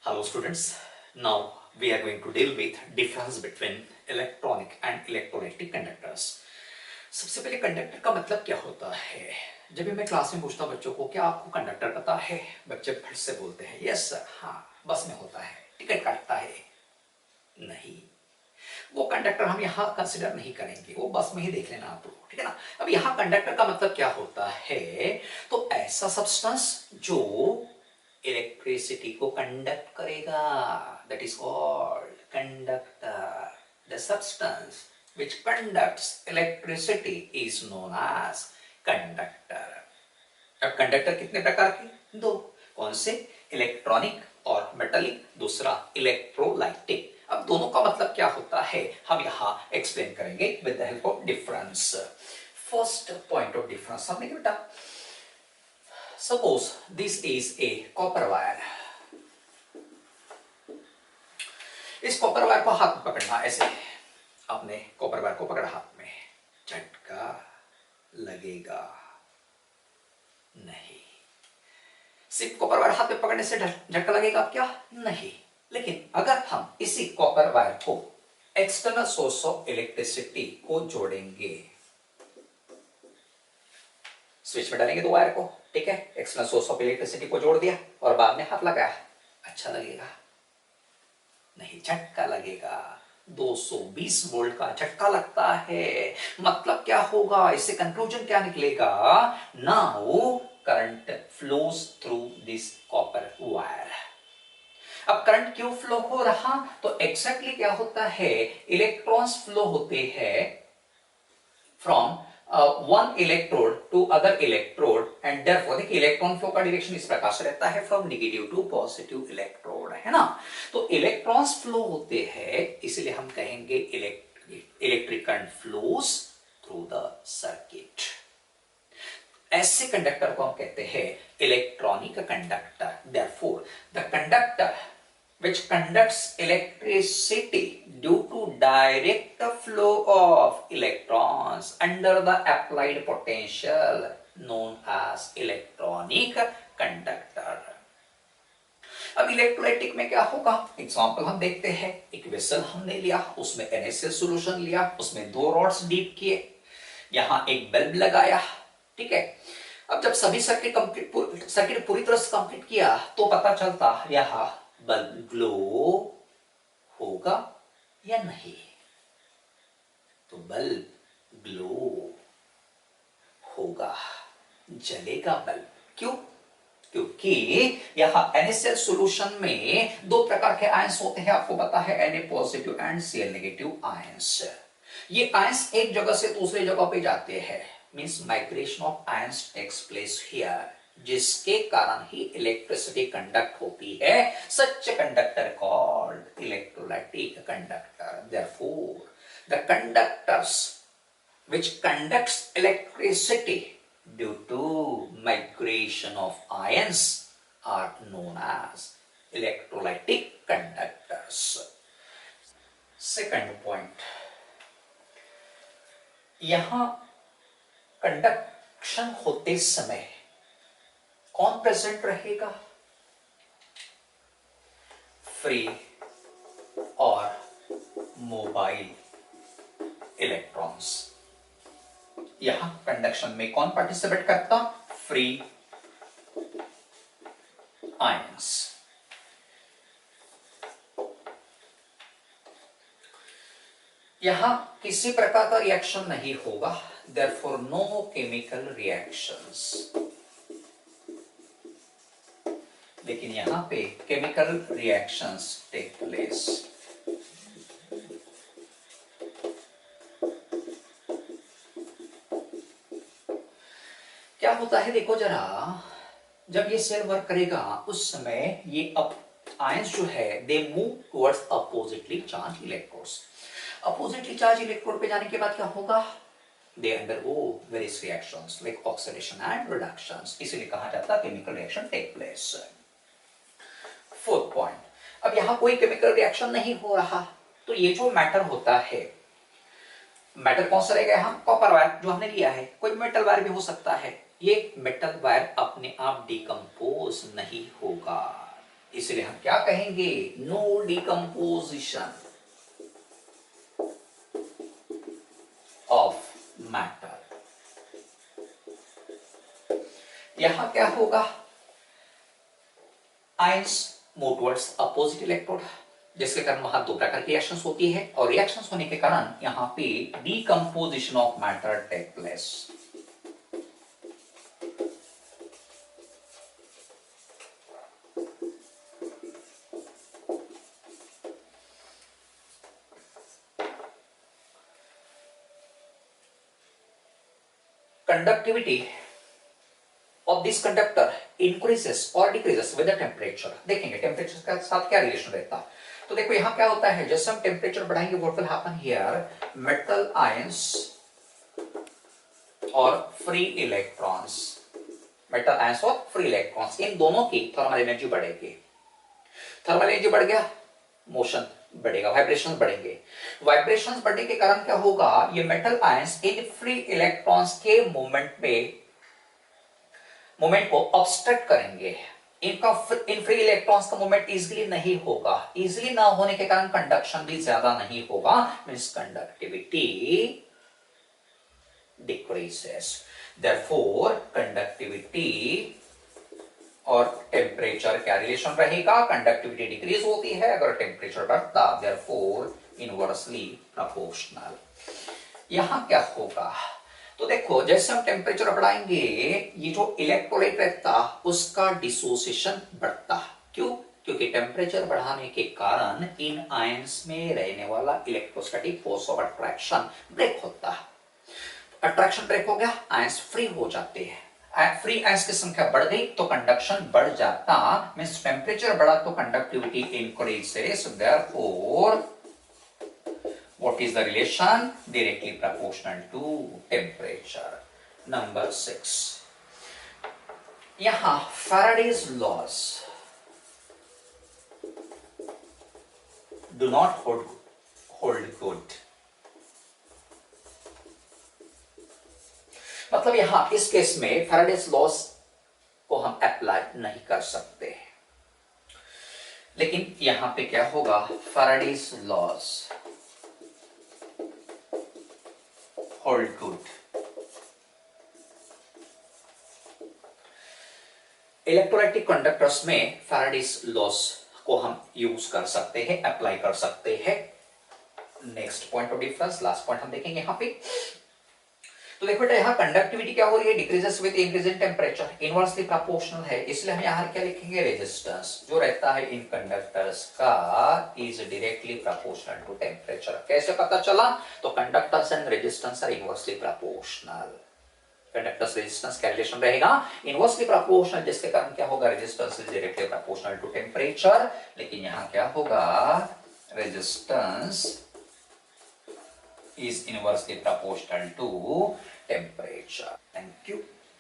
Hello students, now we are going to deal with difference between electronic and electrolytic conductors. सबसे पहले conductor का मतलब क्या होता है? जब भी मैं क्लास में पूछता हूँ बच्चों को क्या आपको कंडक्टर पता है, बच्चे फट से बोलते हैं यस सर, हाँ बस में होता है, टिकट काटता है। नहीं, वो कंडक्टर हम यहाँ कंसिडर नहीं करेंगे, वो बस में ही देख लेना आप लोग, ठीक है ना। अब यहाँ कंडक्टर का मतलब क्या होता है, तो ऐसा सब्सटेंस जो इलेक्ट्रिसिटी को कंडक्ट करेगा, that is called conductor. The substance which conducts electricity is known as conductor. अब कंडक्टर कितने प्रकार के? दो। कौन से? इलेक्ट्रॉनिक और मेटालिक, दूसरा इलेक्ट्रोलाइटिक। अब दोनों का मतलब क्या होता है हम यहाँ एक्सप्लेन करेंगे with the help of difference. First point of difference हमने बेटा, suppose this is a copper wire. इस कॉपर वायर को हाथ में पकड़ना, ऐसे आपने कॉपर वायर को पकड़ा हाथ में, झटका लगेगा नहीं। सिर्फ कॉपर वायर हाथ में पकड़ने से झटका लगेगा क्या? नहीं। लेकिन अगर हम इसी कॉपर वायर को एक्सटर्नल सोर्स ऑफ इलेक्ट्रिसिटी को जोड़ेंगे, स्विच में डालेंगे दो वायर को, ठीक है, एक्सटर्नल सोर्स ऑफ इलेक्ट्रिसिटी को जोड़ दिया और बाद में हाथ लगाया, अच्छा लगेगा नहीं, झटका लगेगा। 220 वोल्ट का झटका लगता है। मतलब क्या होगा, इससे कंक्लूजन क्या निकलेगा? Now current flows through this copper wire. अब करंट क्यों फ्लो हो रहा, तो एग्जैक्टली क्या होता है, इलेक्ट्रॉन्स फ्लो होते हैं from one electrode to other electrode and therefore देखिए इलेक्ट्रॉन फ्लो का डायरेक्शन इस प्रकार से रहता है, from negative to positive electrode, है ना। तो इलेक्ट्रॉन्स फ्लो होते हैं, इसलिए हम कहेंगे electric current flows through the circuit. ऐसे कंडक्टर को हम कहते हैं electronic conductor. Therefore the conductor which conducts electricity due to direct flow of electrons under the applied potential known as electronic conductor. अब इलेक्ट्रोलाइटिक में क्या होगा, एग्जांपल हम देखते हैं। एक वेसल हमने लिया, उसमें NaCl सॉल्यूशन लिया, उसमें दो रॉड्स डीप किए, यहां एक बल्ब लगाया, ठीक है। अब जब सभी सर्किट पूरी तरह से कंप्लीट किया तो पता चलता यहां बल्ब ग्लो होगा या नहीं, तो बल्ब ग्लो होगा, जलेगा बल्ब। क्यों? क्योंकि यहां NaCl सॉल्यूशन में दो प्रकार के आयंस होते हैं, आपको पता है, Na positive and Cl negative ions. ये आयंस एक जगह से दूसरी जगह पे जाते हैं, means migration of ions takes place here, जिसके कारण ही इलेक्ट्रिसिटी कंडक्ट होती है। Such conductor called electrolytic conductor. Therefore the conductors which conducts electricity due to migration of ions are known as electrolytic conductors. Second point, यहां conduction होते समय कौन present रहेगा? फ्री और मोबाइल इलेक्ट्रॉन्स। यहां कंडक्शन में कौन पार्टिसिपेट करता? Free ions. यहां किसी प्रकार का रिएक्शन नहीं होगा, देयरफॉर नो केमिकल रिएक्शंस। लेकिन यहां पे केमिकल रिएक्शंस टेक प्लेस। क्या होता है देखो जरा, जब ये सेल वर्क करेगा उस समय ये आयंस जो है they move towards oppositely charge electrodes. Oppositely charge electrode पे जाने के बाद क्या होगा, they undergo various reactions like oxidation and reductions, इसलिए कहा जाता है chemical reaction take place. Fourth point, अब यहां कोई केमिकल रिएक्शन नहीं हो रहा, तो ये जो मैटर होता है, मैटर कौन सा रहेगा यहां? कॉपर वायर जो हमने लिया है, कोई मेटल वायर भी हो सकता है। ये मेटल वायर अपने आप डिकम्पोज नहीं होगा, इसलिए हम क्या कहेंगे, नो डिकम्पोजिशन ऑफ मैटर। यहां क्या होगा, ions move towards opposite electrode, जिसके कारण वहां दो प्रकार की रिएक्शंस होती है, और रिएक्शंस होने के कारण यहां पे decomposition of matter take place. Conductivity of this conductor increases और डिक्रीजेस विद द टेम्परेचर। देखेंगे टेम्परेचर के साथ क्या रिलेशन रहता है। तो देखो यहां क्या होता है, जैसे हम टेम्परेचर बढ़ाएंगे what will happen here, metal ions और फ्री इलेक्ट्रॉन्स, मेटल आयंस और फ्री इलेक्ट्रॉन्स, इन दोनों की थर्मल एनर्जी बढ़ेगी। थर्मल एनर्जी बढ़ गया, मोशन बढ़ेगा, वाइब्रेशंस बढ़ेंगे। वाइब्रेशंस बढ़ने के कारण क्या होगा, ये metal ions in free electrons के मूवमेंट को ऑब्स्ट्रक्ट करेंगे। इन फ्री इलेक्ट्रॉन्स का मूवमेंट इजीली नहीं होगा, इजीली ना होने के कारण कंडक्शन भी ज्यादा नहीं होगा, means conductivity decreases. Therefore conductivity और टेम्परेचर क्या रिलेशन रहेगा, कंडक्टिविटी डिक्रीज होती है अगर टेम्परेचर बढ़ता, देयरफॉर इनवर्सली प्रोपोर्शनल। यहां क्या होगा, तो देखो जैसे हम टेम्परेचर बढ़ाएंगे ये जो इलेक्ट्रोलाइट रहता उसका डिसोसिएशन बढ़ता। क्यों, क्योंकि टेम्परेचर बढ़ाने के कारण इन आयंस में रहने वाला electrostatic force of attraction break होता है। अट्रैक्शन ब्रेक हो गया, आयंस फ्री हो जाते हैं। फ्री आयंस की संख्या बढ़ गई तो कंडक्शन बढ़ जाता, मींस टेम्परेचर बढ़ा तो conductivity increases, therefore what is the relation, directly proportional to temperature. Number 6, यहां Faraday's laws do not hold good। मतलब यहां इस केस में Faraday's laws को हम अप्लाई नहीं कर सकते, लेकिन यहां पे क्या होगा, Faraday's laws hold good। Electrolytic conductors में Faraday's लॉस को हम यूज कर सकते हैं, अप्लाई कर सकते हैं। Next point of difference, last point हम देखेंगे यहां पे। तो देखो बेटा यहां कंडक्टिविटी क्या हो रही है, decreases with increase in temperature, inversely proportional है, इसलिए हम यहां क्या लिखेंगे, रेजिस्टेंस जो रहता है इन कंडक्टर्स का is directly proportional to temperature. कैसे पता चला, तो conductors and resistance are inversely proportional. Conductors resistance का रिलेशन रहेगा इनवर्सली प्रोपोर्शनल, जिसके कारण क्या होगा, resistance is directly proportional to temperature. लेकिन यहां क्या होगा, resistance is inversely proportional to temperature. Thank you.